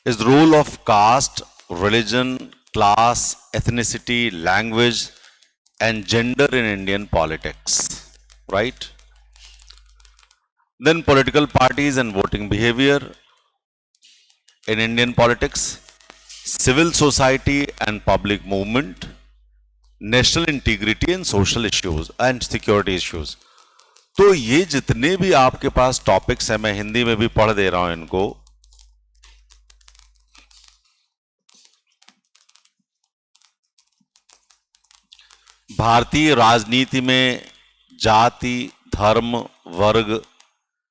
is the role of caste, religion, class, ethnicity, language, and gender in Indian politics, right? Then political parties and voting behavior in Indian politics, civil society and public movement, national integrity and social issues and security issues. तो ये जितने भी आपके पास topics हैं, मैं हिंदी में भी पढ़ दे रहा हूं इनको। भारतीय राजनीति में जाति, धर्म, वर्ग,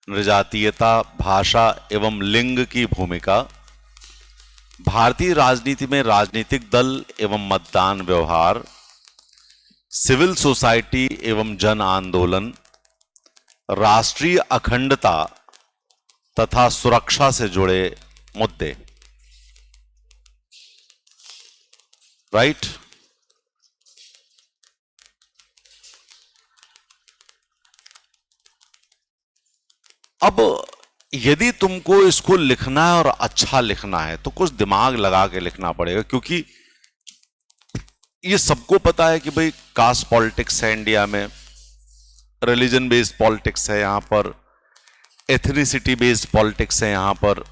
नृजातीयता, भाषा एवं लिंग की भूमिका, भारतीय राजनीति में राजनीतिक दल एवं मतदान व्यवहार, सिविल सोसाइटी एवं जन आंदोलन, राष्ट्रीय अखंडता तथा सुरक्षा से जुड़े मुद्दे, राइट? अब यदि तुमको इसको लिखना है और अच्छा लिखना है तो कुछ दिमाग लगा के लिखना पड़ेगा, क्योंकि ये सबको पता है कि भाई कास्ट पॉलिटिक्स है इंडिया में, रिलीजन बेस्ड पॉलिटिक्स है यहां पर, एथनिसिटी बेस्ड पॉलिटिक्स है यहां पर,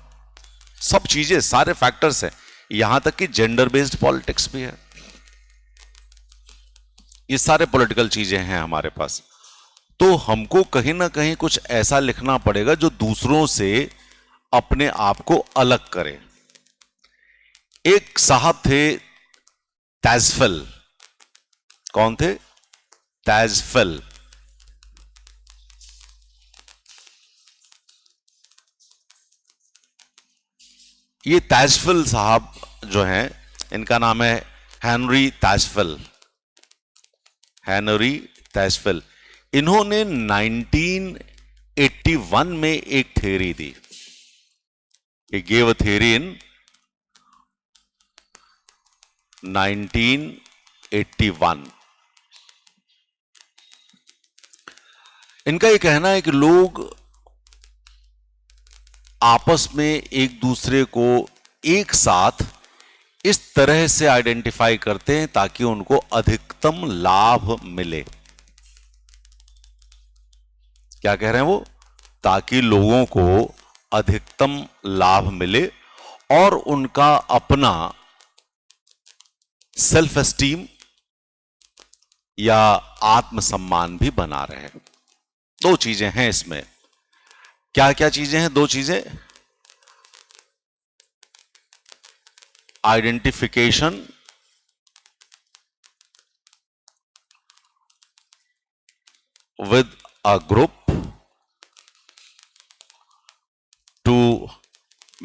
सब चीजें, सारे फैक्टर्स हैं, यहां तक कि जेंडर बेस्ड पॉलिटिक्स भी है। ये सारे पॉलिटिकल चीजें हैं हमारे पास। तो हमको कहीं ना कहीं कुछ ऐसा लिखना पड़ेगा जो दूसरों से अपने आप को अलग करे। एक साहब थे तैजफल। कौन थे? तैजफल। ये तैजफल साहब जो हैं, इनका नाम है हेनरी तैजफल। हेनरी तैजफल। इन्होंने 1981 में एक theory the. He gave a theory in 1981। इनका ये कहना है कि लोग आपस में एक दूसरे को एक साथ इस तरह से आइडेंटिफाई करते हैं ताकि उनको अधिकतम लाभ मिले। क्या कह रहे हैं वो? ताकि लोगों को अधिकतम लाभ मिले और उनका अपना सेल्फ एस्टीम या आत्मसम्मान भी बना रहे। दो चीजें हैं इसमें। क्या क्या चीजें हैं? दो चीजें, identification with a group to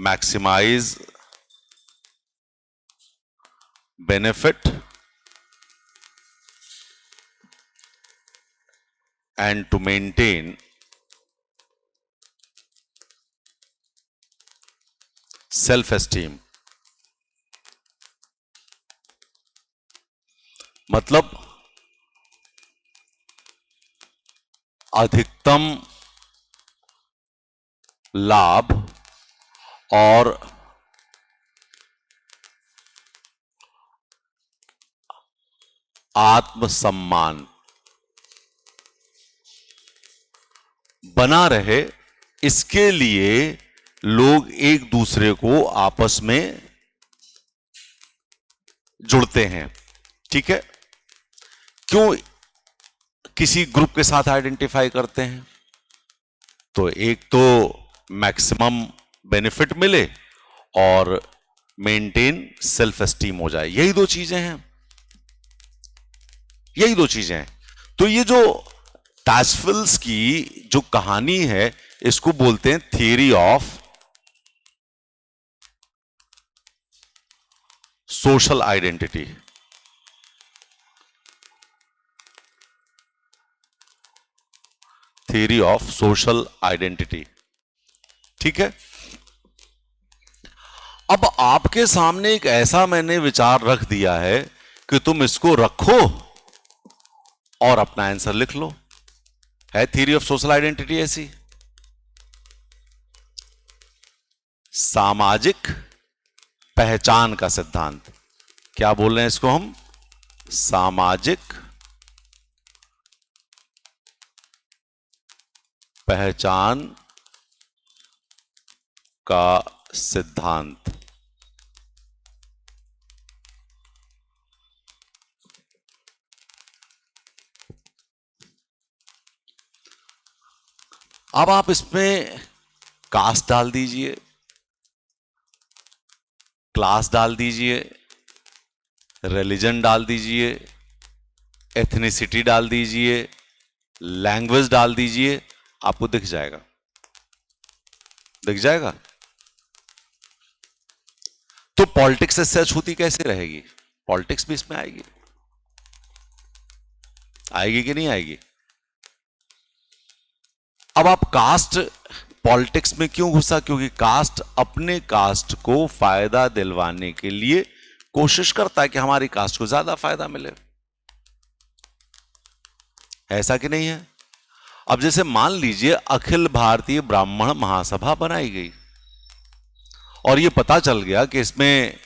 maximize benefit and to maintain self-esteem। मतलब अधिकतम लाभ और आत्मसम्मान बना रहे, इसके लिए लोग एक दूसरे को आपस में जुड़ते हैं। ठीक है? क्यों किसी ग्रुप के साथ आइडेंटिफाई करते हैं? तो एक तो मैक्सिमम बेनिफिट मिले और मेंटेन सेल्फ एस्टीम हो जाए। यही दो चीजें हैं, यही दो चीजें हैं। तो ये जो तैजफल्स की जो कहानी है, इसको बोलते हैं theory of social identity. Theory of social identity. ठीक है? अब आपके सामने एक ऐसा मैंने विचार रख दिया है कि तुम इसको रखो और अपना आंसर लिख लो। है थियरी ऑफ सोशल आइडेंटिटी ऐसी? सामाजिक पहचान का सिद्धांत। क्या बोल रहे हैं इसको हम? सामाजिक पहचान का सिद्धांत। अब आप इसमें कास्ट डाल दीजिए, क्लास डाल दीजिए, रिलीजन डाल दीजिए, एथनिसिटी डाल दीजिए, लैंग्वेज डाल दीजिए, आपको दिख जाएगा, दिख जाएगा। तो पॉलिटिक्स इससे अछूती कैसे रहेगी? पॉलिटिक्स भी इसमें आएगी, आएगी कि नहीं आएगी? अब आप कास्ट पॉलिटिक्स में क्यों घुसा? क्योंकि कास्ट अपने कास्ट को फायदा दिलवाने के लिए कोशिश करता है कि हमारी कास्ट को ज्यादा फायदा मिले। ऐसा कि नहीं है? अब जैसे मान लीजिए अखिल भारतीय ब्राह्मण महासभा बनाई गई और यह पता चल गया कि इसमें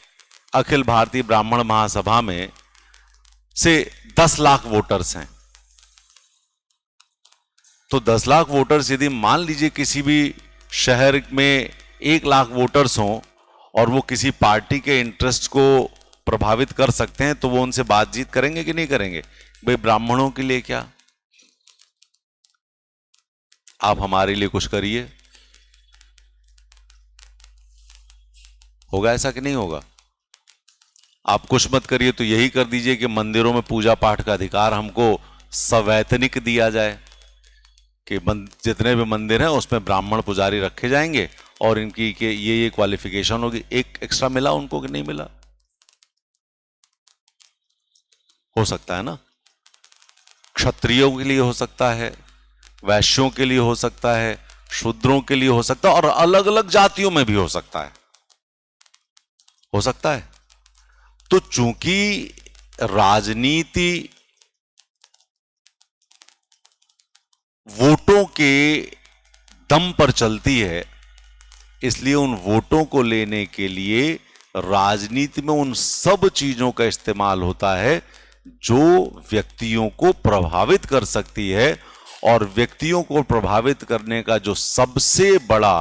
अखिल भारतीय ब्राह्मण महासभा में से 10 लाख वोटर्स हैं। तो 10 लाख वोटर्स यदि मान लीजिए किसी भी शहर में 1 लाख वोटर्स हों और वो किसी पार्टी के इंटरेस्ट को प्रभावित कर सकते हैं, तो वो उनसे बातचीत करेंगे कि नहीं करेंगे? भाई ब्राह्मणों के लिए क्या, आप हमारे लिए कुछ करिए। होगा ऐसा कि नहीं होगा? आप कुछ मत करिए तो यही कर दीजिए कि मंदिरों में पूजा पाठ का अधिकार हमको सवैतनिक दिया जाए कि जितने भी मंदिर हैं उसमें ब्राह्मण पुजारी रखे जाएंगे और इनकी के ये क्वालिफिकेशन होगी। एक एक्स्ट्रा मिला उनको कि नहीं मिला? हो सकता है ना? क्षत्रियों के लिए हो सकता है, वैश्यों के लिए हो सकता है, शूद्रों के लिए हो सकता है और अलग अलग जातियों में भी हो सकता है, हो सकता है। तो चूंकि राजनीति वोटों के दम पर चलती है, इसलिए उन वोटों को लेने के लिए राजनीति में उन सब चीजों का इस्तेमाल होता है जो व्यक्तियों को प्रभावित कर सकती है। और व्यक्तियों को प्रभावित करने का जो सबसे बड़ा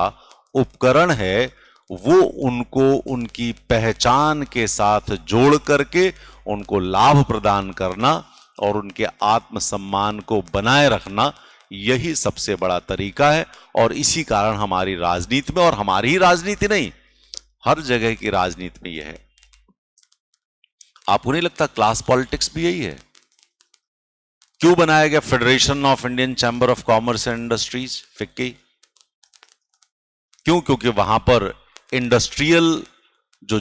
उपकरण है वो उनको उनकी पहचान के साथ जोड़ करके उनको लाभ प्रदान करना और उनके आत्मसम्मान को बनाए रखना, यही सबसे बड़ा तरीका है। और इसी कारण हमारी राजनीति में, और हमारी ही राजनीति नहीं, हर जगह की राजनीति में यह है। आपको नहीं लगता क्लास पॉलिटिक्स भी यही है? क्यों बनाया गया federation of Indian chamber of commerce and industries, FICCI? क्यों? क्योंकि वहां पर इंडस्ट्रियल जो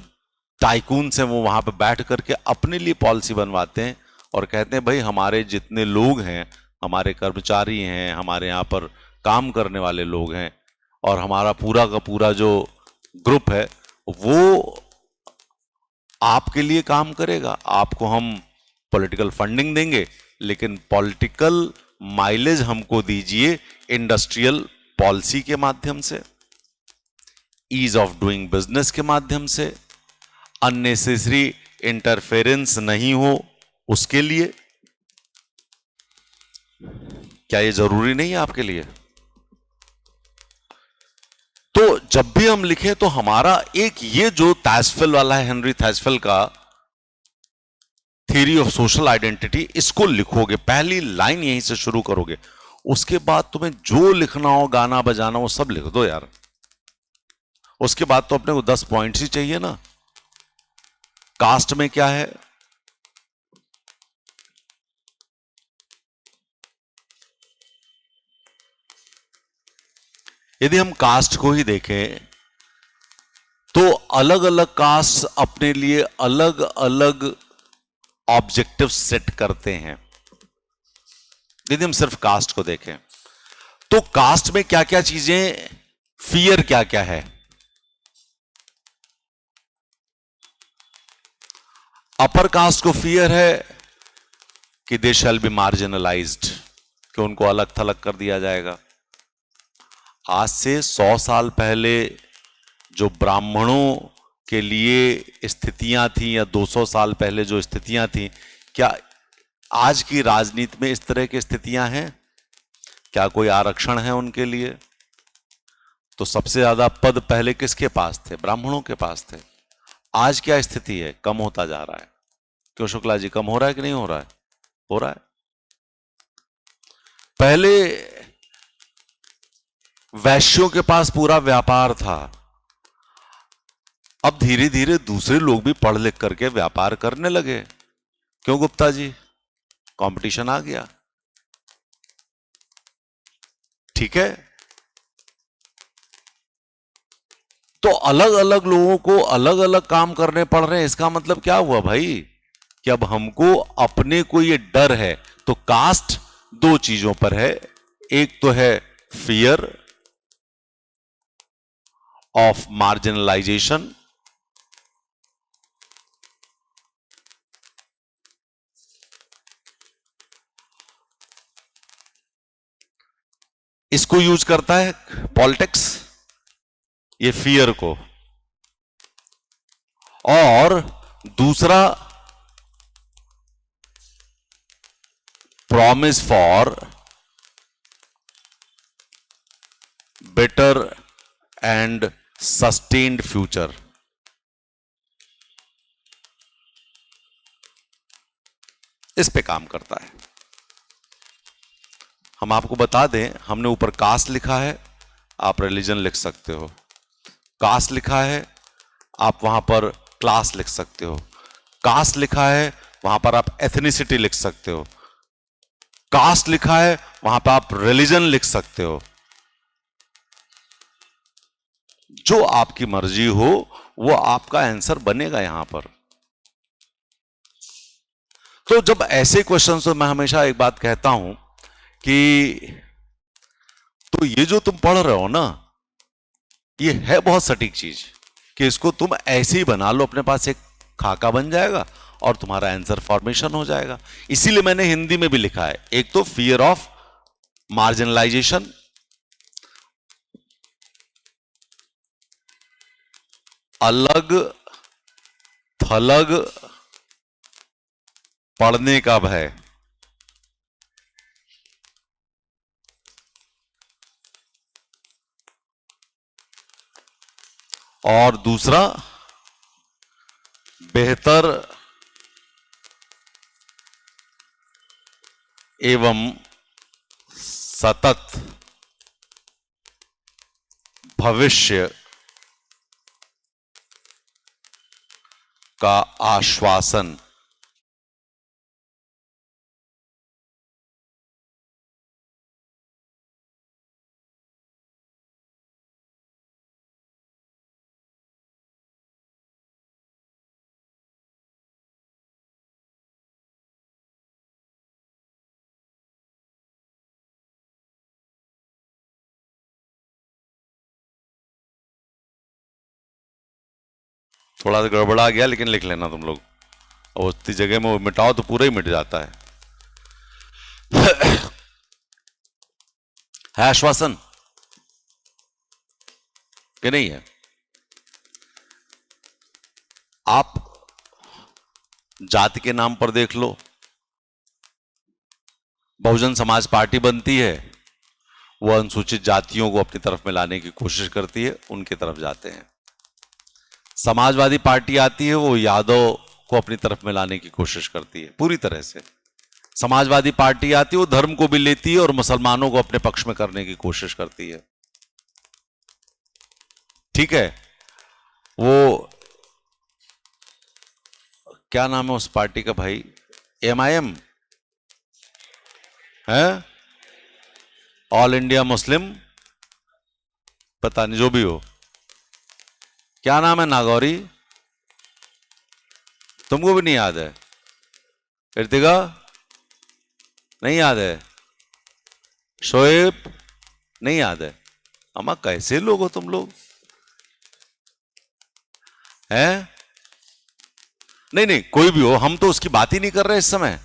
टाइकून्स हैं वो वहां पर बैठ करके अपने लिए पॉलिसी बनवाते हैं और कहते हैं भाई हमारे जितने लोग हैं, हमारे कर्मचारी हैं, हमारे यहां पर काम करने वाले लोग हैं और हमारा पूरा का पूरा जो ग्रुप है वो आपके लिए काम करेगा। आपको हम पॉलिटिकल फंडिंग देंगे, लेकिन पॉलिटिकल माइलेज हमको दीजिए इंडस्ट्रियल पॉलिसी के माध्यम से, ईज ऑफ डूइंग बिजनेस के माध्यम से, अननेसेसरी इंटरफेरेंस नहीं हो उसके लिए। क्या ये जरूरी नहीं है आपके लिए? तो जब भी हम लिखें तो हमारा एक ये जो थैचफेल वाला है, हेनरी थैचफेल का थ्योरी ऑफ सोशल आइडेंटिटी, इसको लिखोगे, पहली लाइन यहीं से शुरू करोगे, उसके बाद तुम्हें जो लिखना हो, गाना बजाना हो, सब लिख दो यार। उसके बाद तो अपने को 10 पॉइंट्स ही चाहिए ना। कास्ट में क्या है? यदि हम कास्ट को ही देखें तो अलग अलग कास्ट अपने लिए अलग अलग ऑब्जेक्टिव सेट करते हैं। यदि हम सिर्फ कास्ट को देखें तो कास्ट में क्या क्या चीजें, फियर क्या क्या है? अपर कास्ट को फियर है कि दे शैल बी मार्जिनलाइज्ड, कि उनको अलग थलग कर दिया जाएगा। आज से 100 साल पहले जो ब्राह्मणों के लिए स्थितियां थी या 200 साल पहले जो स्थितियां थी, क्या आज की राजनीति में इस तरह की स्थितियां हैं? क्या कोई आरक्षण है उनके लिए? तो सबसे ज्यादा पद पहले किसके पास थे? ब्राह्मणों के पास थे। आज क्या स्थिति है? कम होता जा रहा है। क्यों शुक्ला जी, कम हो रहा है कि नहीं हो रहा है? हो रहा है। पहले वैश्यों के पास पूरा व्यापार था, अब धीरे धीरे दूसरे लोग भी पढ़ लिख करके व्यापार करने लगे। क्यों गुप्ता जी? कंपटीशन आ गया। ठीक है, तो अलग अलग लोगों को अलग अलग काम करने पड़ रहे हैं। इसका मतलब क्या हुआ भाई कि अब हमको अपने को ये डर है। तो कास्ट दो चीजों पर है, एक तो है फियर ऑफ मार्जिनलाइजेशन, इसको यूज करता है पॉलिटिक्स, ये फियर को। और दूसरा promise for better and sustained future. इस पे काम करता है। हम आपको बता दें, हमने ऊपर कास्ट लिखा है, आप रिलीजन लिख सकते हो। कास्ट लिखा है, आप वहां पर क्लास लिख सकते हो। कास्ट लिखा है, वहां पर आप एथनिसिटी लिख सकते हो। कास्ट लिखा है, वहां पर आप रिलीजन लिख सकते हो। जो आपकी मर्जी हो वो आपका आंसर बनेगा यहां पर। तो जब ऐसे क्वेश्चन तो मैं हमेशा एक बात कहता हूं कि तो ये जो तुम पढ़ रहे हो ना, ये है बहुत सटीक चीज कि इसको तुम ऐसे ही बना लो, अपने पास एक खाका बन जाएगा और तुम्हारा आंसर फॉर्मेशन हो जाएगा। इसीलिए मैंने हिंदी में भी लिखा है, एक तो फियर ऑफ मार्जिनलाइजेशन, अलग थलग पढ़ने का भय, और दूसरा बेहतर एवं सतत भविष्य का आश्वासन। थोड़ा सा गड़बड़ा गया लेकिन लिख लेना तुम लोग, और उतनी जगह में वो मिटाओ तो पूरा ही मिट जाता है। है आश्वासन कि नहीं है? आप जाति के नाम पर देख लो, बहुजन समाज पार्टी बनती है, वो अनुसूचित जातियों को अपनी तरफ में लाने की कोशिश करती है, उनकी तरफ जाते हैं। समाजवादी पार्टी आती है, वो यादव को अपनी तरफ में लाने की कोशिश करती है पूरी तरह से। समाजवादी पार्टी आती है, वो धर्म को भी लेती है और मुसलमानों को अपने पक्ष में करने की कोशिश करती है। ठीक है, वो क्या नाम है उस पार्टी का भाई? MIM है, ऑल इंडिया मुस्लिम, पता नहीं, जो भी हो। क्या नाम है? नागौरी, तुमको भी नहीं याद है? इर्तिगा नहीं याद है? शोएब नहीं याद है? अम्मा कैसे लोग हो तुम लोग हैं? नहीं नहीं, कोई भी हो, हम तो उसकी बात ही नहीं कर रहे इस समय।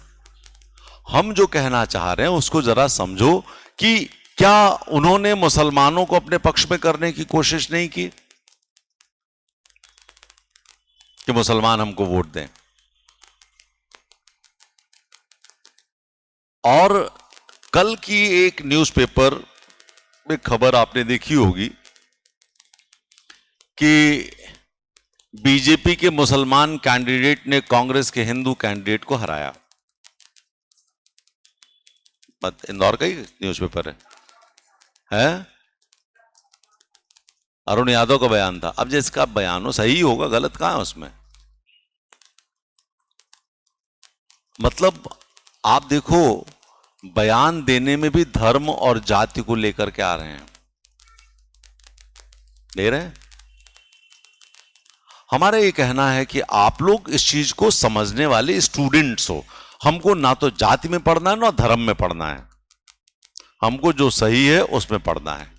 हम जो कहना चाह रहे हैं उसको जरा समझो कि क्या उन्होंने मुसलमानों को अपने पक्ष में करने की कोशिश नहीं की? कि मुसलमान हमको वोट दें। और कल की एक न्यूज़पेपर में खबर आपने देखी होगी कि बीजेपी के मुसलमान कैंडिडेट ने कांग्रेस के हिंदू कैंडिडेट को हराया। इंदौर का ही न्यूज़पेपर है? अरुण यादव का बयान था। अब जिसका बयान हो सही होगा, गलत कहां है उसमें? मतलब आप देखो, बयान देने में भी धर्म और जाति को लेकर के आ रहे हैं, दे रहे हैं। हमारा ये कहना है कि आप लोग इस चीज को समझने वाले स्टूडेंट्स हो। हमको ना तो जाति में पढ़ना है ना धर्म में पढ़ना है, हमको जो सही है उसमें पढ़ना है।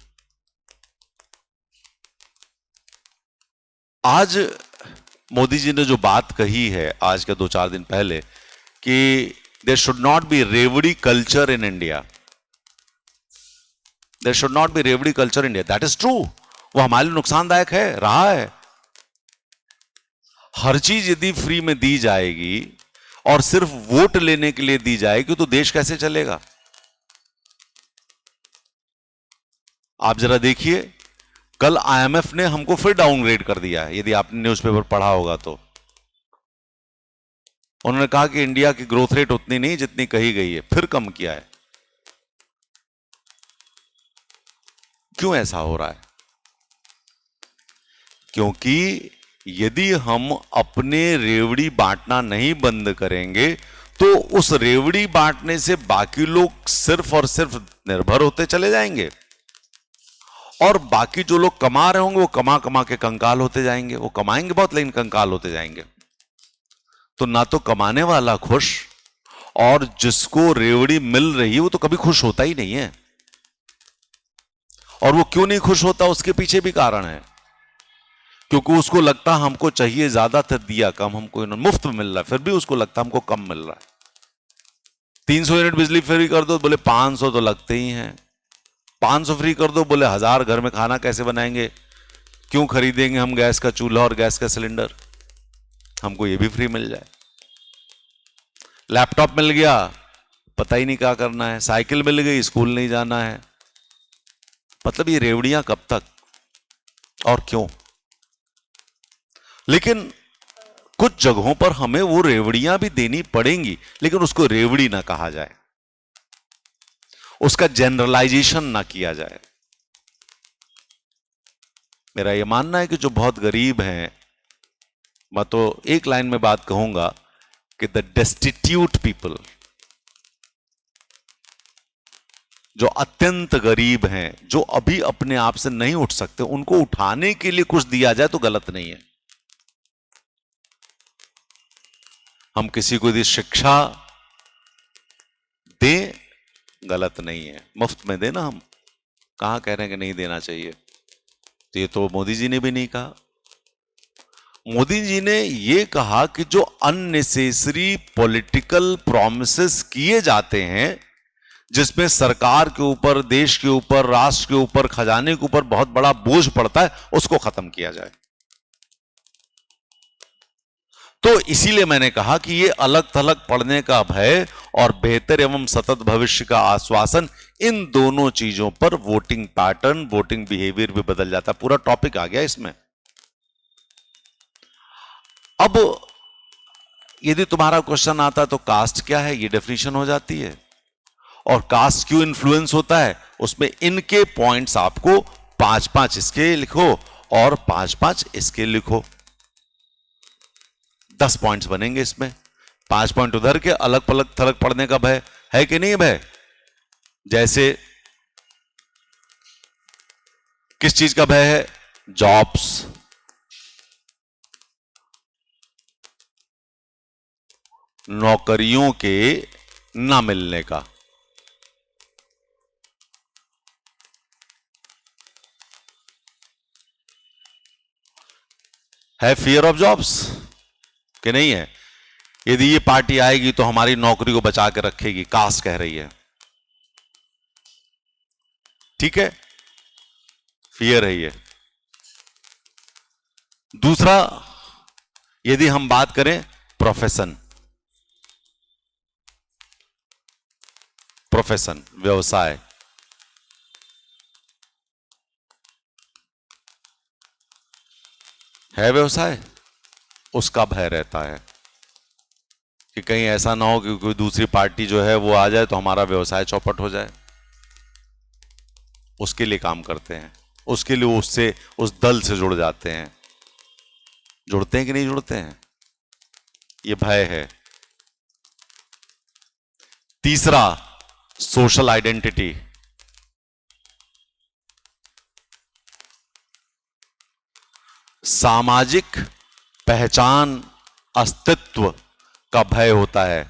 आज मोदी जी ने जो बात कही है आज के 2-4 दिन पहले कि there should not be revdi culture in India, there should not be revdi culture in India, that is true. वो हमारे लिए नुकसानदायक है, रहा है। हर चीज यदि फ्री में दी जाएगी और सिर्फ वोट लेने के लिए दी जाएगी तो देश कैसे चलेगा? आप जरा देखिए, कल आईएमएफ ने हमको फिर डाउनग्रेड कर दिया है, यदि आपने न्यूज़पेपर पढ़ा होगा तो। उन्होंने कहा कि इंडिया की ग्रोथ रेट उतनी नहीं जितनी कही गई है, फिर कम किया है। क्यों ऐसा हो रहा है? क्योंकि यदि हम अपने रेवड़ी बांटना नहीं बंद करेंगे तो उस रेवड़ी बांटने से बाकी लोग सिर्फ और सिर्फ निर्भर होते चले जाएंगे, और बाकी जो लोग कमा रहे होंगे वो कमा कमा के कंकाल होते जाएंगे। वो कमाएंगे बहुत लेकिन कंकाल होते जाएंगे। तो ना तो कमाने वाला खुश, और जिसको रेवड़ी मिल रही है वो तो कभी खुश होता ही नहीं है। और वो क्यों नहीं खुश होता, उसके पीछे भी कारण है। क्योंकि उसको लगता हमको चाहिए ज्यादा था, दिया कम, हमको मुफ्त में मिल रहा है, फिर भी उसको लगता हमको कम मिल रहा है। 300 यूनिट बिजली फ्री कर दो, बोले 500 तो लगते ही हैं। 500 फ्री कर दो, बोले 1000 घर में खाना कैसे बनाएंगे, क्यों खरीदेंगे हम गैस का चूल्हा और गैस का सिलेंडर, हमको ये भी फ्री मिल जाए। लैपटॉप मिल गया, पता ही नहीं क्या करना है। साइकिल मिल गई, स्कूल नहीं जाना है। मतलब ये रेवड़ियां कब तक और क्यों? लेकिन कुछ जगहों पर हमें वो रेवड़ियां भी देनी पड़ेंगी, लेकिन उसको रेवड़ी ना कहा जाए, उसका जनरलाइजेशन ना किया जाए। मेरा यह मानना है कि जो बहुत गरीब हैं, मैं तो एक लाइन में बात कहूंगा कि द डेस्टिट्यूट पीपल, जो अत्यंत गरीब हैं, जो अभी अपने आप से नहीं उठ सकते, उनको उठाने के लिए कुछ दिया जाए तो गलत नहीं है। हम किसी को यदि शिक्षा दें, गलत नहीं है। मुफ्त में देना, हम कहां कह रहे हैं कि नहीं देना चाहिए। तो ये तो मोदी जी ने भी नहीं कहा। मोदी जी ने यह कहा कि जो अननेसेसरी पॉलिटिकल प्रॉमिसेस किए जाते हैं, जिसमें सरकार के ऊपर, देश के ऊपर, राष्ट्र के ऊपर, खजाने के ऊपर बहुत बड़ा बोझ पड़ता है, उसको खत्म किया जाए। तो इसीलिए मैंने कहा कि ये अलग थलग पढ़ने का भय और बेहतर एवं सतत भविष्य का आश्वासन, इन दोनों चीजों पर वोटिंग पैटर्न, वोटिंग बिहेवियर भी बदल जाता है। पूरा टॉपिक आ गया इसमें। अब यदि तुम्हारा क्वेश्चन आता है तो कास्ट क्या है, ये डेफिनेशन हो जाती है। और कास्ट क्यों इन्फ्लुएंस होता है, उसमें इनके पॉइंट्स आपको 5-5 इसके लिखो और 5-5 इसके लिखो, 10 पॉइंट्स बनेंगे इसमें। 5 पॉइंट उधर के, अलग पलग थलग पढ़ने का भय है कि नहीं भय? जैसे किस चीज का भय है? जॉब्स, नौकरियों के ना मिलने का। है फियर ऑफ जॉब्स कि नहीं है? यदि ये पार्टी आएगी तो हमारी नौकरी को बचा के रखेगी, कास्ट कह रही है, ठीक है, फियर है ये। दूसरा, यदि हम बात करें प्रोफेशन, प्रोफेशन व्यवसाय, है व्यवसाय, उसका भय रहता है कि कहीं ऐसा ना हो कि कोई दूसरी पार्टी जो है वो आ जाए तो हमारा व्यवसाय चौपट हो जाए। उसके लिए काम करते हैं, उसके लिए उससे, उस दल से जुड़ जाते हैं। जुड़ते हैं कि नहीं जुड़ते हैं? ये भय है। तीसरा, सोशल आइडेंटिटी, सामाजिक पहचान, अस्तित्व का भय होता है।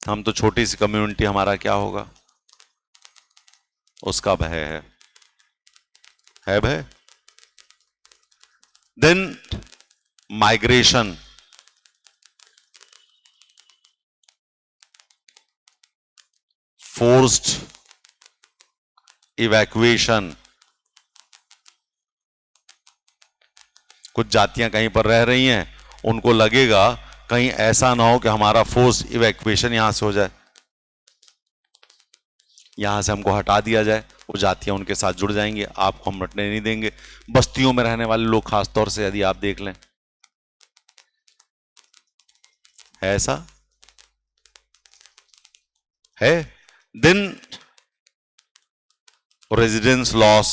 हम तो छोटी सी कम्युनिटी, हमारा क्या होगा, उसका भय है भय। देन माइग्रेशन, फोर्स्ड इवैक्यूएशन, कुछ जातियां कहीं पर रह रही हैं, उनको लगेगा कहीं ऐसा ना हो कि हमारा फोर्स इवैक्यूएशन यहां से हो जाए, यहां से हमको हटा दिया जाए, वो जातियां उनके साथ जुड़ जाएंगी, आपको हम हटने नहीं देंगे। बस्तियों में रहने वाले लोग खासतौर से यदि आप देख लें, है ऐसा, है। देन रेजिडेंस लॉस,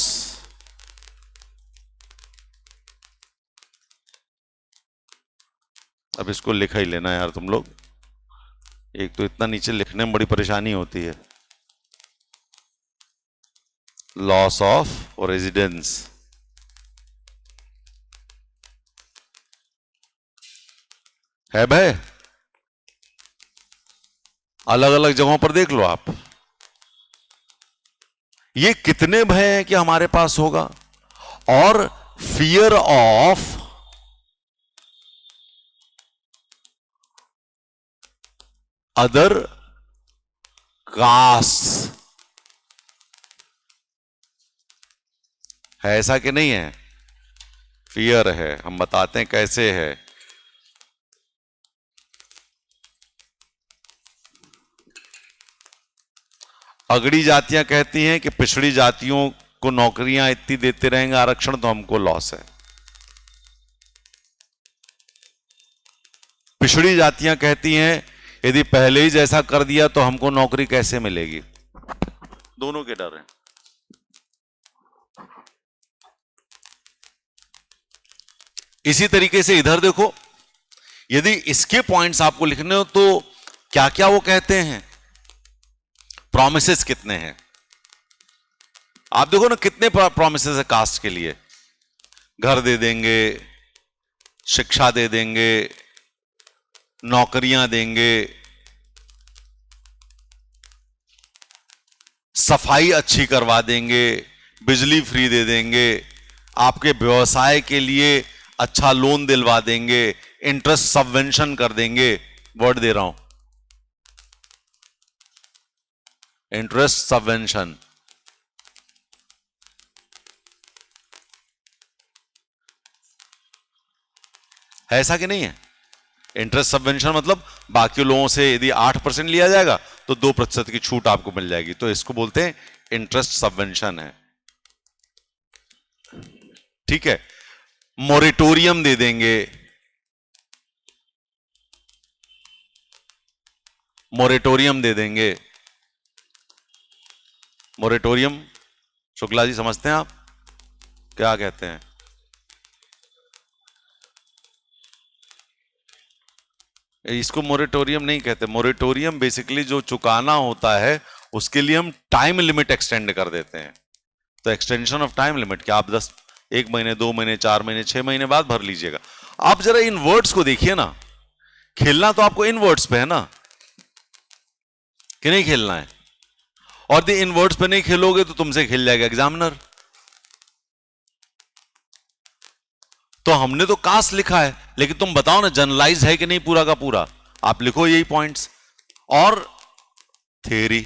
अब इसको लिखा ही लेना यार तुम लोग, एक तो इतना नीचे लिखने में बड़ी परेशानी होती है। लॉस ऑफ रेजिडेंस, है भय, अलग अलग जगहों पर देख लो आप। ये कितने भय हैं कि हमारे पास होगा। और फियर ऑफ अदर कास्ट, है ऐसा कि नहीं है? फियर है, हम बताते हैं कैसे है। अगड़ी जातियां कहती हैं कि पिछड़ी जातियों को नौकरियां इतनी देते रहेंगे आरक्षण तो हमको लॉस है। पिछड़ी जातियां कहती हैं यदि पहले ही जैसा कर दिया तो हमको नौकरी कैसे मिलेगी। दोनों के डर हैं। इसी तरीके से इधर देखो, यदि इसके पॉइंट्स आपको लिखने हो तो क्या क्या वो कहते हैं, प्रॉमिसेस कितने हैं आप देखो ना, कितने प्रॉमिसेस है कास्ट के लिए। घर दे देंगे, शिक्षा दे देंगे, नौकरियां देंगे, सफाई अच्छी करवा देंगे, बिजली फ्री दे देंगे, आपके व्यवसाय के लिए अच्छा लोन दिलवा देंगे, इंटरेस्ट सबवेंशन कर देंगे। वर्ड दे रहा हूं, इंटरेस्ट सबवेंशन। है ऐसा कि नहीं है? इंटरेस्ट सबवेंशन मतलब बाकी लोगों से यदि 8% लिया जाएगा तो 2% की छूट आपको मिल जाएगी, तो इसको बोलते हैं इंटरेस्ट सबवेंशन है। ठीक है। मोरेटोरियम दे देंगे, मोरेटोरियम दे देंगे। मोरेटोरियम शुक्ला जी समझते हैं आप क्या कहते हैं? इसको मोरेटोरियम नहीं कहते। मोरेटोरियम बेसिकली जो चुकाना होता है उसके लिए हम टाइम लिमिट एक्सटेंड कर देते हैं। तो एक्सटेंशन ऑफ टाइम लिमिट, क्या आप 1 महीने, 2 महीने, 4 महीने, 6 महीने बाद भर लीजिएगा। आप जरा इन वर्ड्स को देखिए ना, खेलना तो आपको इन वर्ड्स पे है ना, कि नहीं खेलना है? और यदि इन वर्ड्स पे नहीं खेलोगे तो तुमसे खेल जाएगा एग्जामिनर। तो हमने तो कास्ट लिखा है, लेकिन तुम बताओ ना जनरलाइज है कि नहीं पूरा का पूरा। आप लिखो यही पॉइंट्स और थ्योरी,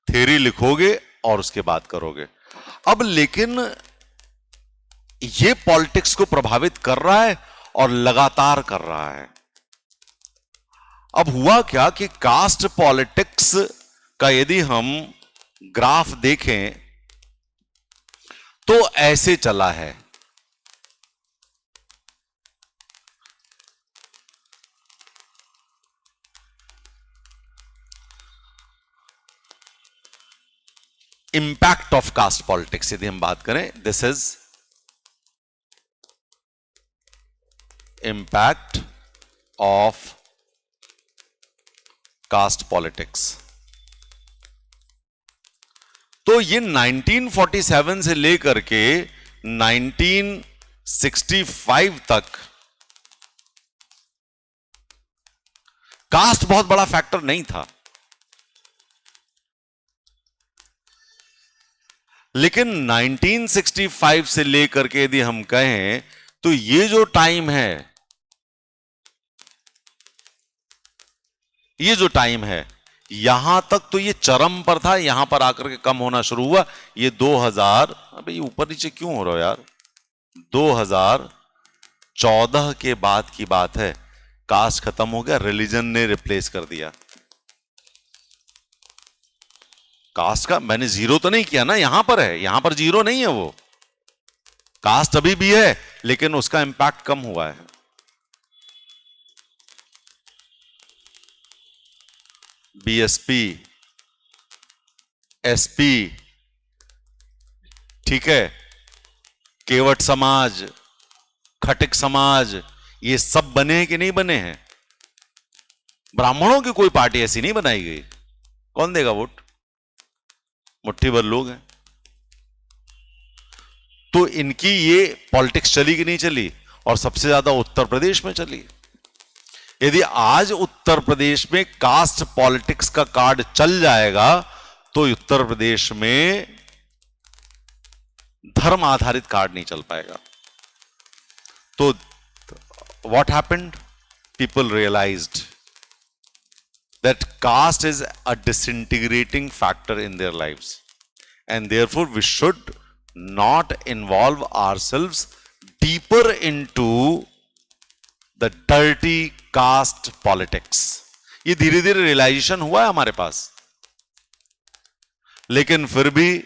थ्योरी लिखोगे और उसके बाद करोगे। अब लेकिन ये पॉलिटिक्स को प्रभावित कर रहा है और लगातार कर रहा है। अब हुआ क्या कि कास्ट पॉलिटिक्स का यदि हम ग्राफ देखें तो ऐसे चला है। इंपैक्ट ऑफ कास्ट पॉलिटिक्स यदि हम बात करें, this is impact of caste politics. तो ये 1947 से लेकर के 1965 तक कास्ट बहुत बड़ा फैक्टर नहीं था, लेकिन 1965 से लेकर के यदि हम कहें तो ये जो टाइम है, ये जो टाइम है यहां तक तो ये चरम पर था, यहां पर आकर के कम होना शुरू हुआ। ये 2000, अबे ये ऊपर नीचे क्यों हो रहा है यार, 2014 के बाद की बात है। कास्ट खत्म हो गया, रिलीजन ने रिप्लेस कर दिया कास्ट का। मैंने जीरो तो नहीं किया ना, यहां पर है, यहां पर जीरो नहीं है, वो कास्ट अभी भी है लेकिन उसका इंपैक्ट कम हुआ है। बीएसपी, एसपी, ठीक है, केवट समाज, खटिक समाज, ये सब बने हैं कि नहीं बने हैं? ब्राह्मणों की कोई पार्टी ऐसी नहीं बनाई गई। कौन देगा वोट? मुट्ठी भर लोग हैं। तो इनकी ये पॉलिटिक्स चली कि नहीं चली? और सबसे ज्यादा उत्तर प्रदेश में चली। यदि आज उत्तर प्रदेश में कास्ट पॉलिटिक्स का कार्ड चल जाएगा तो उत्तर प्रदेश में धर्म आधारित कार्ड नहीं चल पाएगा। तो what happened? People realized that caste is a disintegrating factor in their lives, and therefore we should not involve ourselves deeper into the dirty caste politics. ये धीरे धीरे रियलाइजेशन हुआ है हमारे पास, लेकिन फिर भी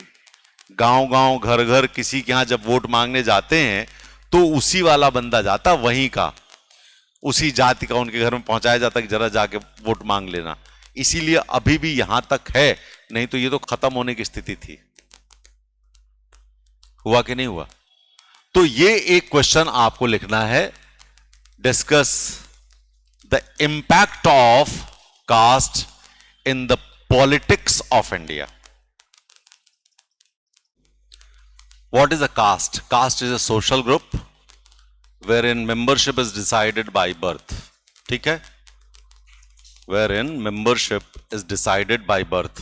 गांव गांव घर घर किसी के यहां जब वोट मांगने जाते हैं तो उसी वाला बंदा जाता, वहीं का, उसी जाति का उनके घर में पहुंचाया जाता कि जरा जाके वोट मांग लेना। इसीलिए अभी भी यहां तक है, नहीं तो ये तो खत्म होने की स्थिति थी। हुआ कि नहीं हुआ? तो ये एक क्वेश्चन आपको लिखना है, discuss the impact of caste in the politics of India. What is a caste? Caste is a social group wherein membership is decided by birth. ठीक है? Wherein membership is decided by birth.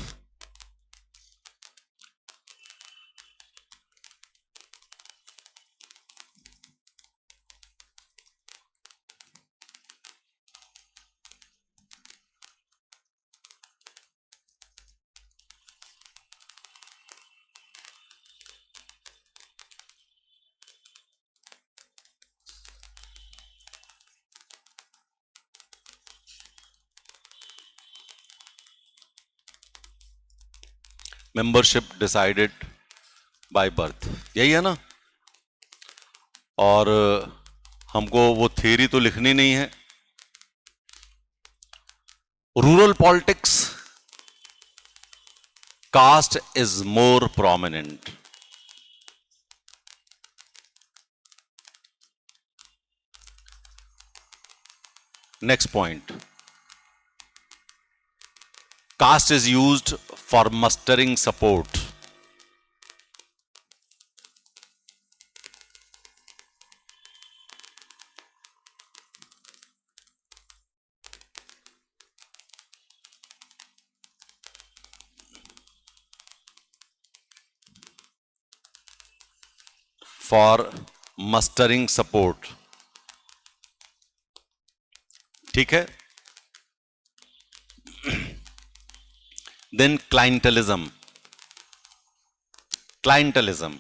Membership decided by birth, यही है ना? और हमको वो theory तो लिखनी नहीं है। Rural politics, caste is more prominent. Next point, caste is used for mustering support. For mustering support, ठीक है? Then clientelism. Clientelism.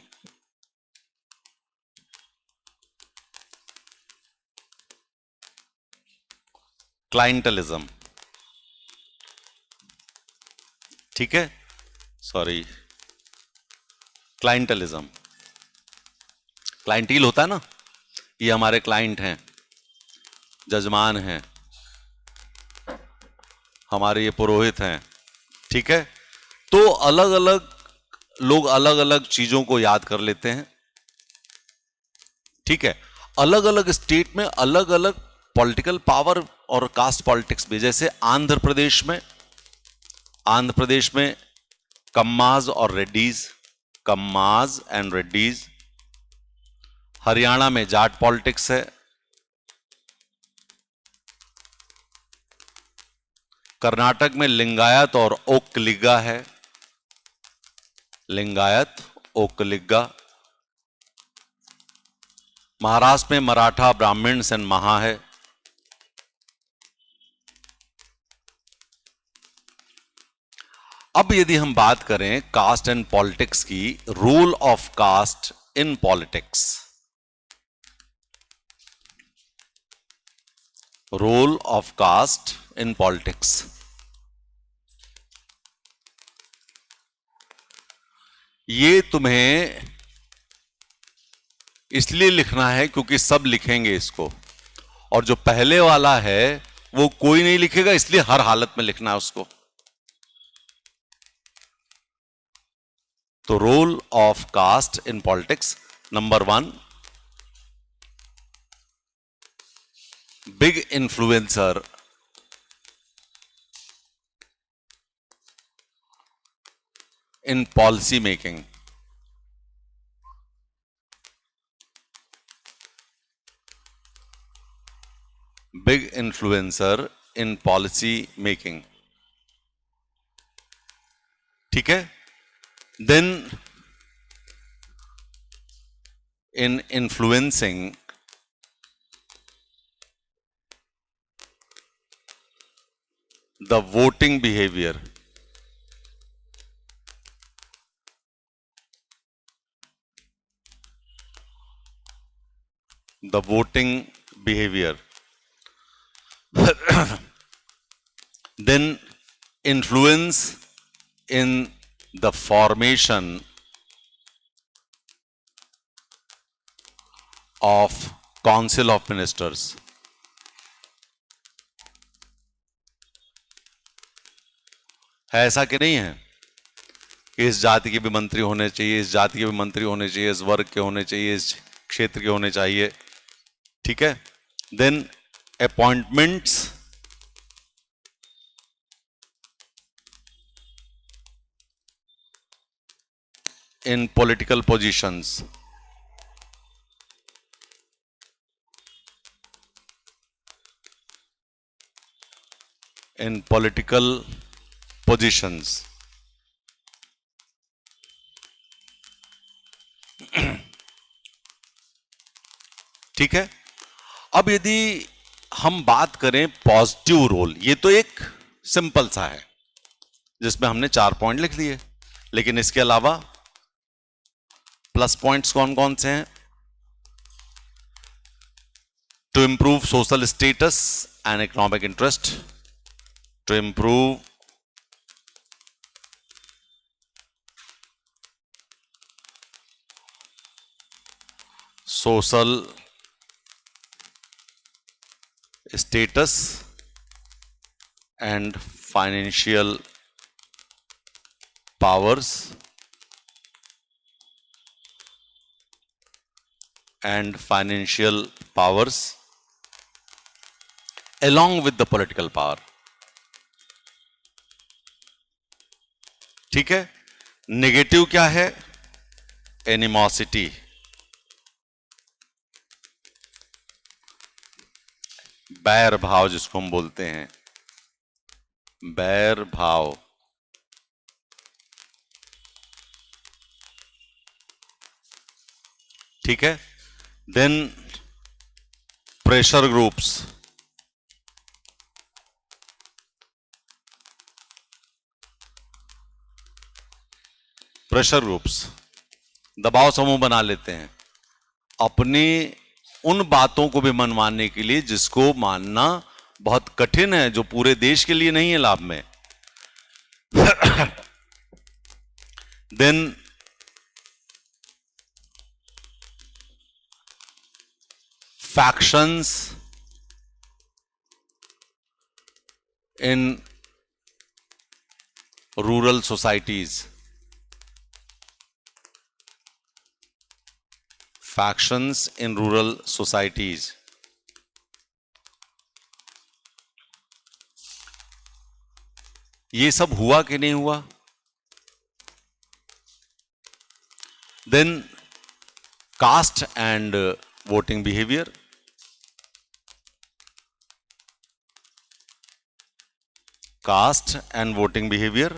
क्लाइंटलिज्म, ठीक है, सॉरी, क्लाइंटलिज्म, क्लाइंटील होता है ना, ये हमारे क्लाइंट हैं, जजमान हैं, हमारे ये पुरोहित हैं, ठीक है। तो अलग अलग लोग अलग अलग चीजों को याद कर लेते हैं, ठीक है। अलग अलग स्टेट में अलग अलग पॉलिटिकल पावर और कास्ट पॉलिटिक्स भी, जैसे आंध्र प्रदेश में कम्माज और रेड्डीज, कम्माज एंड रेड्डीज। हरियाणा में जाट पॉलिटिक्स है। कर्नाटक में लिंगायत और ओक्लिगा है, लिंगायत ओक्लिगा। महाराष्ट्र में मराठा, ब्राह्मण्स एंड महा है। अब यदि हम बात करें कास्ट एंड पॉलिटिक्स की, role of caste in politics, role of caste in politics, ये तुम्हें इसलिए लिखना है क्योंकि सब लिखेंगे इसको, और जो पहले वाला है वो कोई नहीं लिखेगा, इसलिए हर हालत में लिखना है उसको। तो role of caste in politics, number 1, big influencer in policy making, big influencer in policy making, ठीक है। then in influencing the voting behavior, the voting behavior, then influence in the formation of council of ministers, है ऐसा कि नहीं है कि इस जाति के भी मंत्री होने चाहिए, इस जाति के भी मंत्री होने चाहिए, इस वर्ग के होने चाहिए, इस क्षेत्र के होने चाहिए, ठीक है। Then appointments in political positions, in political positions, ठीक है। अब यदि हम बात करें पॉजिटिव रोल, ये तो एक सिंपल सा है जिसमें हमने 4 पॉइंट लिख लिए, लेकिन इसके अलावा प्लस पॉइंट्स कौन कौन से हैं? To improve social status and economic interest, to improve social status and financial powers along with the political power, ठीक है। नेगेटिव क्या है? एनिमोसिटी, बैर भाव जिसको हम बोलते हैं, बैर भाव, ठीक है। देन प्रेशर ग्रुप्स, दबाव समूह बना लेते हैं अपनी उन बातों को भी मनवाने के लिए जिसको मानना बहुत कठिन है, जो पूरे देश के लिए नहीं है लाभ में। Then factions in rural societies, factions in rural societies, ये सब हुआ कि नहीं हुआ? Then caste and voting behaviour, caste and voting behavior,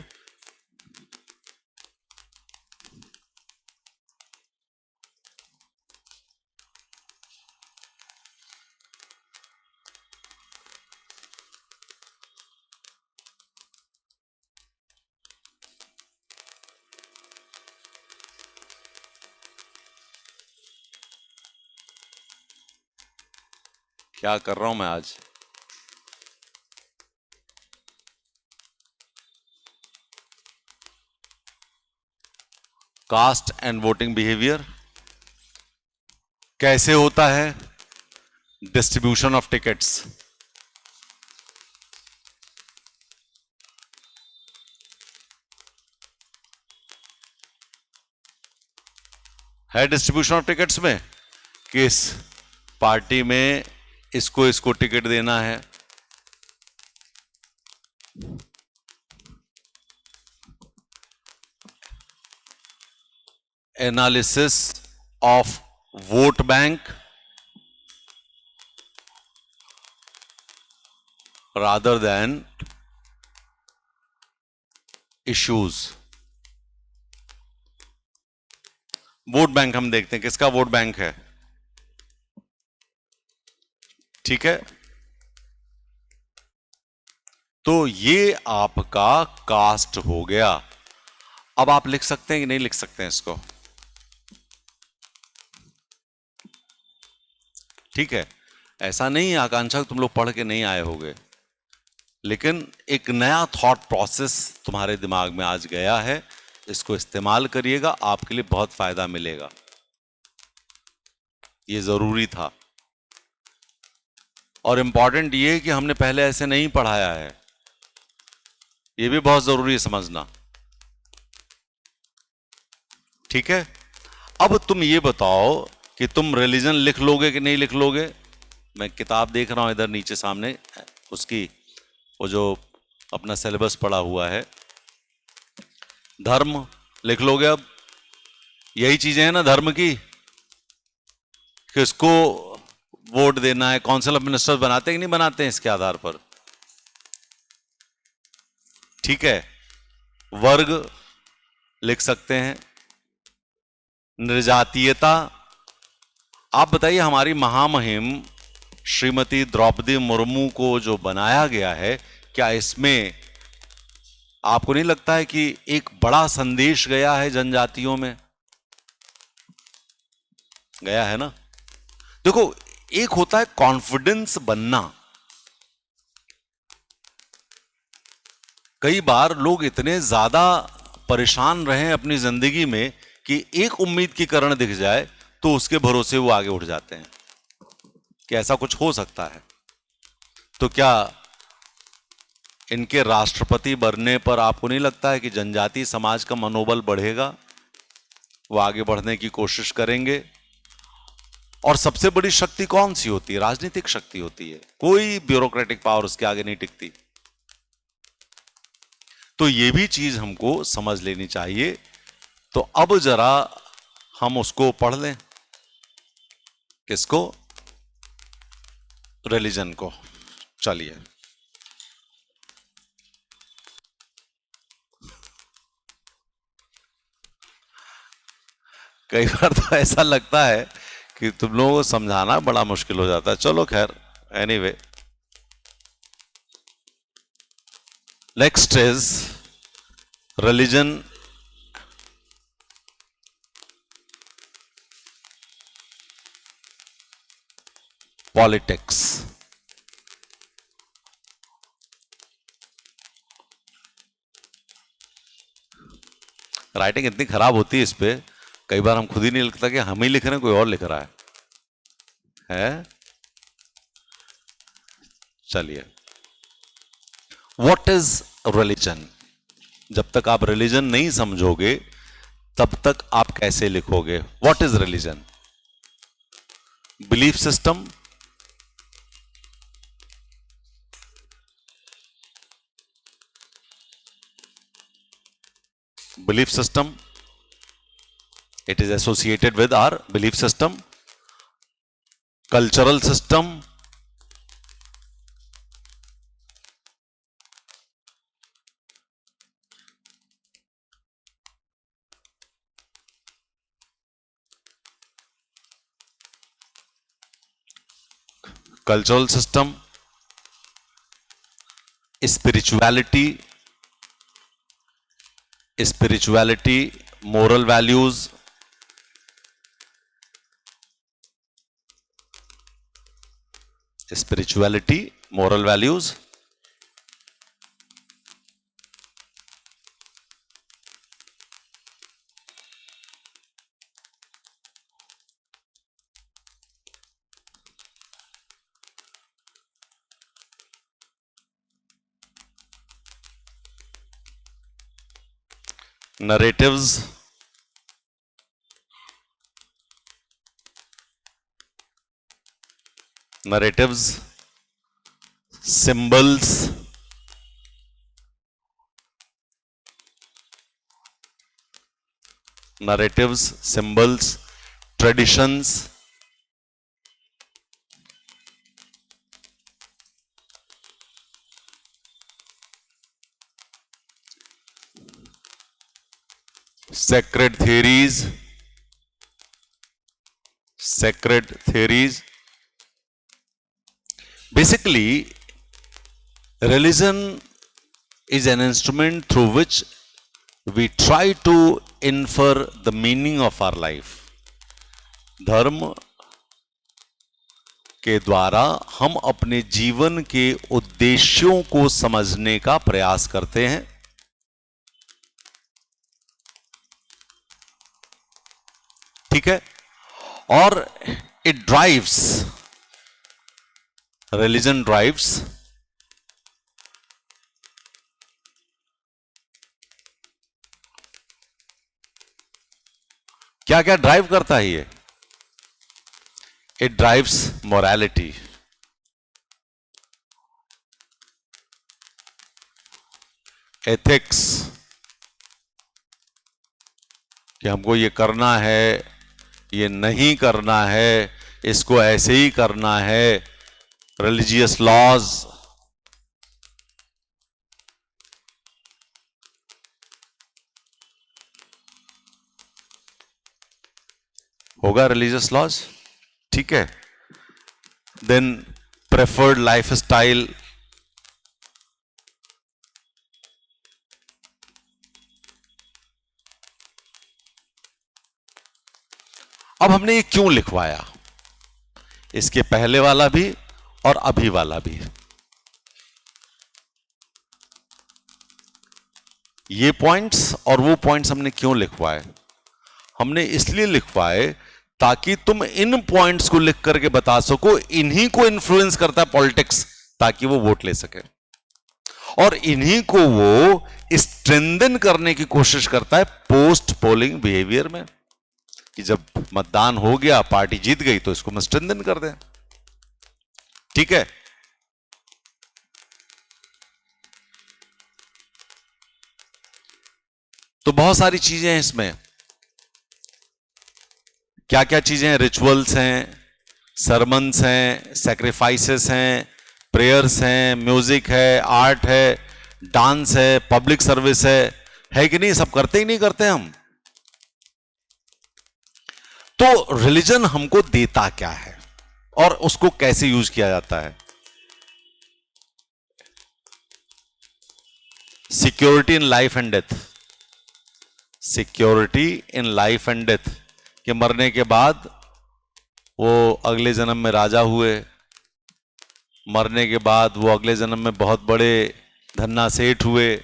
क्या कर रहा हूं मैं आज? कास्ट एंड वोटिंग बिहेवियर कैसे होता है? डिस्ट्रीब्यूशन ऑफ टिकट्स, है डिस्ट्रीब्यूशन ऑफ टिकट्स में, किस पार्टी में इसको इसको टिकट देना है, analysis of vote bank rather than issues। Vote bank हम देखते हैं, किसका वोट बैंक है, ठीक है। तो ये आपका कास्ट हो गया। अब आप लिख सकते हैं कि नहीं लिख सकते हैं इसको? ठीक है, ऐसा नहीं आकांक्षा तुम लोग पढ़ के नहीं आए होगे, लेकिन एक नया थॉट प्रोसेस तुम्हारे दिमाग में आज गया है, इसको इस्तेमाल करिएगा, आपके लिए बहुत फायदा मिलेगा, ये जरूरी था। और इंपॉर्टेंट ये कि हमने पहले ऐसे नहीं पढ़ाया है, ये भी बहुत जरूरी है समझना, ठीक है। अब तुम ये बताओ कि तुम रिलीजन लिख लोगे कि नहीं लिख लोगे? मैं किताब देख रहा हूं इधर नीचे सामने, उसकी वो जो अपना सिलेबस पड़ा हुआ है, धर्म लिख लोगे? अब यही चीजें हैं ना धर्म की, किसको वोट देना है, काउंसिल ऑफ मिनिस्टर्स बनाते हैं कि नहीं बनाते हैं इसके आधार पर, ठीक है। वर्ग लिख सकते हैं, निर्जातीयता। आप बताइए, हमारी महामहिम श्रीमती द्रौपदी मुर्मू को जो बनाया गया है, क्या इसमें आपको नहीं लगता है कि एक बड़ा संदेश गया है जनजातियों में? गया है ना। देखो, एक होता है कॉन्फिडेंस बनना, कई बार लोग इतने ज्यादा परेशान रहे अपनी जिंदगी में कि एक उम्मीद की किरण दिख जाए तो उसके भरोसे वो आगे उठ जाते हैं कि ऐसा कुछ हो सकता है। तो क्या इनके राष्ट्रपति बनने पर आपको नहीं लगता है कि जनजातीय समाज का मनोबल बढ़ेगा, वो आगे बढ़ने की कोशिश करेंगे? और सबसे बड़ी शक्ति कौन सी होती है? राजनीतिक शक्ति होती है, कोई ब्यूरोक्रेटिक पावर उसके आगे नहीं टिकती। तो ये भी चीज हमको समझ लेनी चाहिए। तो अब जरा हम उसको पढ़ लें, किसको? रिलीजन को। चलिए, कई बार तो ऐसा लगता है कि तुम लोगों को समझाना बड़ा मुश्किल हो जाता है। चलो खैर, anyway, next is religion politics. Writing इतनी खराब होती है इस पे, कई बार हम खुद ही नहीं लिखता कि हम ही लिख रहे हैं, कोई और लिख रहा है? चलिए, व्हाट इज रिलीजन? जब तक आप रिलीजन नहीं समझोगे तब तक आप कैसे लिखोगे? What is religion? Belief system, belief system, it is associated with our belief system. Cultural system, cultural system, spirituality, moral values, spirituality, moral values, narratives, symbols, traditions, sacred theories, Basically, religion is an instrument through which we try to infer the meaning of our life. धर्म के द्वारा हम अपने जीवन के उद्देश्यों को समझने का प्रयास करते हैं। ठीक है? और it drives, religion drives क्या क्या ड्राइव करता है ये? इट ड्राइव्स मोरालिटी, एथिक्स, कि हमको ये करना है, ये नहीं करना है, इसको ऐसे ही करना है, रिलीजियस लॉज, होगा रिलीजियस लॉज, ठीक है? देन प्रेफर्ड लाइफ स्टाइल, अब हमने ये क्यों लिखवाया? इसके पहले वाला भी और अभी वाला भी। ये पॉइंट्स और वो पॉइंट्स हमने क्यों लिखवाए? हमने इसलिए लिखवाए ताकि तुम इन पॉइंट्स को लिख करके बता सको इन्हीं को इन्फ्लुएंस करता है पॉलिटिक्स, ताकि वो वोट ले सके, और इन्हीं को वो स्ट्रेंथन करने की कोशिश करता है पोस्ट पोलिंग बिहेवियर में, कि जब मतदान हो गया, पार्टी जीत गई, तो इसको मैं स्ट्रेंथन कर दें। ठीक है? तो बहुत सारी चीजें हैं इसमें। क्या क्या चीजें हैं? रिचुअल्स हैं, सरमन्स हैं, सैक्रिफाइसेस हैं, प्रेयर्स हैं, म्यूजिक है, आर्ट है, डांस है, पब्लिक सर्विस है कि नहीं? सब करते ही नहीं करते हम? तो रिलीजन हमको देता क्या है और उसको कैसे यूज किया जाता है? Security in life and death, security in life and death, कि मरने के बाद वो अगले जन्म में राजा हुए, मरने के बाद वो अगले जन्म में बहुत बड़े धन्ना सेठ हुए,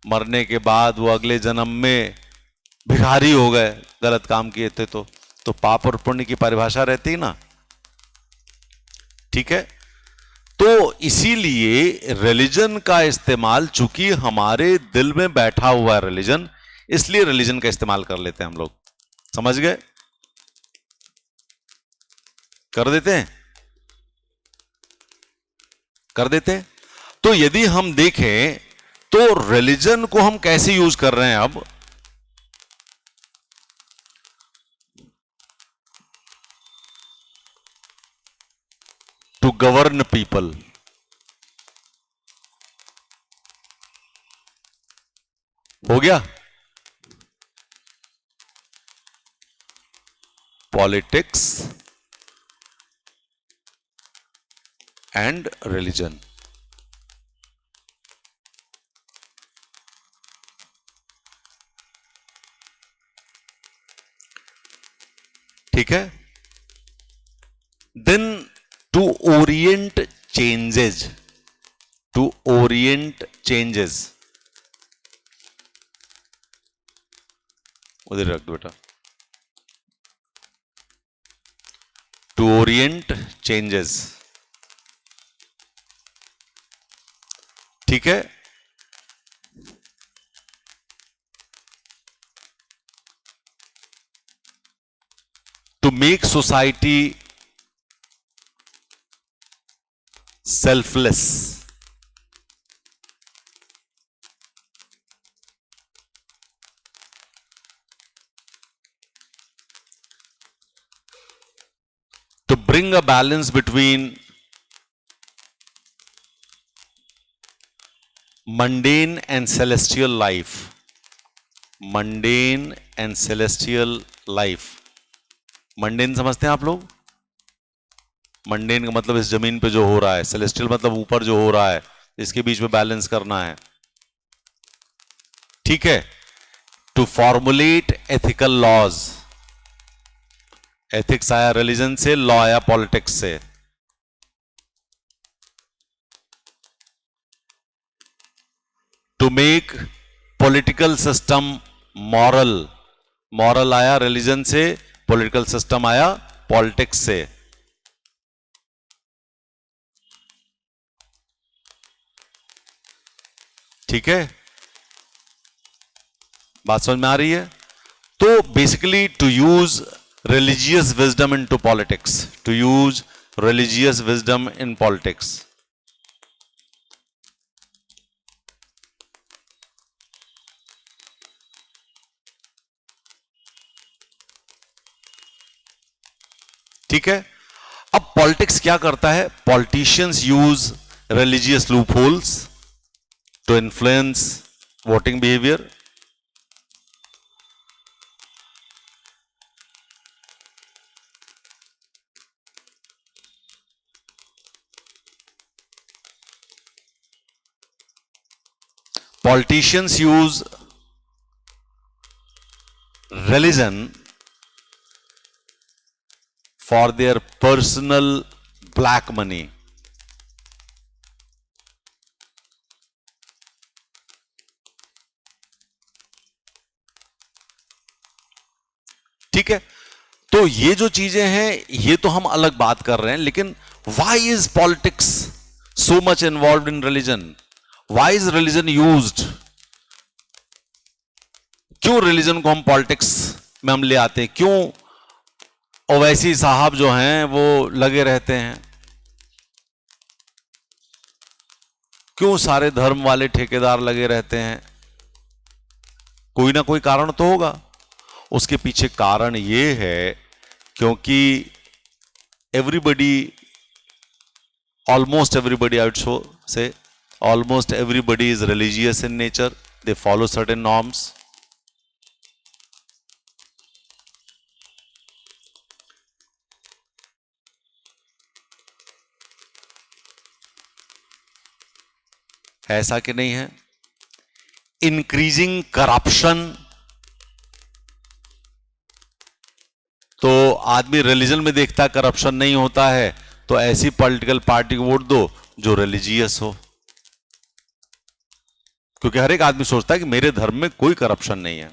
मरने के बाद वो अगले जन्म में भिखारी हो गए, गलत काम किए थे तो पाप और पुण्य की परिभाषा रहती ना। ठीक है, तो इसीलिए रिलीजन का इस्तेमाल, चूंकि हमारे दिल में बैठा हुआ है रिलीजन, इसलिए रिलीजन का इस्तेमाल कर लेते हैं हम लोग। समझ गए? कर देते हैं, कर देते हैं। तो यदि हम देखें तो रिलीजन को हम कैसे यूज कर रहे हैं अब, टू गवर्न पीपल। हो गया, पॉलिटिक्स एंड रिलीजन। ठीक है, then to orient changes, to orient changes, उधर रख दो बेटा, टू ओरिएंट चेंजेस। ठीक है, to make society selfless, to bring a balance between mundane and celestial life, mundane and celestial life। Mundane समझते हैं आप लोग? मंडेन का मतलब इस जमीन पे जो हो रहा है, सेलेस्टियल मतलब ऊपर जो हो रहा है, इसके बीच में बैलेंस करना है। ठीक है, to formulate ethical laws, ethics आया रिलीजन से, लॉ आया पॉलिटिक्स से। To make political system moral, moral आया रिलीजन से, पॉलिटिकल सिस्टम आया पॉलिटिक्स से। ठीक है, बात समझ में आ रही है? तो basically to use religious wisdom in to politics, to use religious wisdom in politics. ठीक है, अब पॉलिटिक्स क्या करता है? Politicians use religious loopholes to influence voting behaviour. Politicians use religion for their personal black money। ठीक है, तो ये जो चीजें हैं ये तो हम अलग बात कर रहे हैं, लेकिन why is politics so much involved in religion? Why is religion used? क्यों रिलीजन को हम पॉलिटिक्स में हम ले आते हैं? क्यों ओवैसी साहब जो हैं वो लगे रहते हैं? क्यों सारे धर्म वाले ठेकेदार लगे रहते हैं? कोई ना कोई कारण तो होगा। उसके पीछे कारण ये है क्योंकि everybody, almost everybody, I would say almost everybody is religious in nature, they follow certain norms. ऐसा कि नहीं है? इंक्रीजिंग करप्शन, तो आदमी रिलीजन में देखता है करप्शन नहीं होता है, तो ऐसी पॉलिटिकल पार्टी को वोट दो जो रिलीजियस हो, क्योंकि हर एक आदमी सोचता है कि मेरे धर्म में कोई करप्शन नहीं है।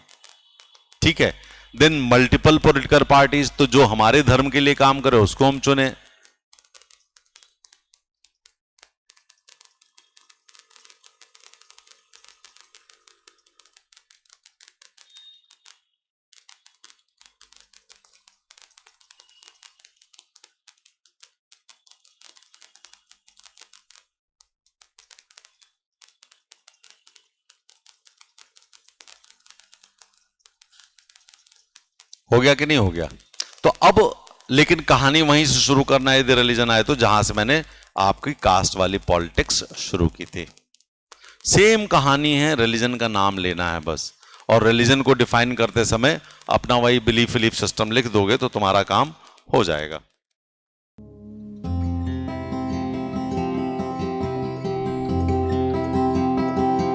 ठीक है। देन मल्टीपल पॉलिटिकल पार्टीज, तो जो हमारे धर्म के लिए काम करे उसको हम चुने। हो गया कि नहीं हो गया? तो अब लेकिन कहानी वहीं से शुरू करना है यदि रिलीजन आए तो, जहां से मैंने आपकी कास्ट वाली पॉलिटिक्स शुरू की थी। सेम कहानी है, रिलीजन का नाम लेना है बस, और रिलीजन को डिफाइन करते समय अपना वही बिलीफ सिस्टम लिख दोगे तो तुम्हारा काम हो जाएगा।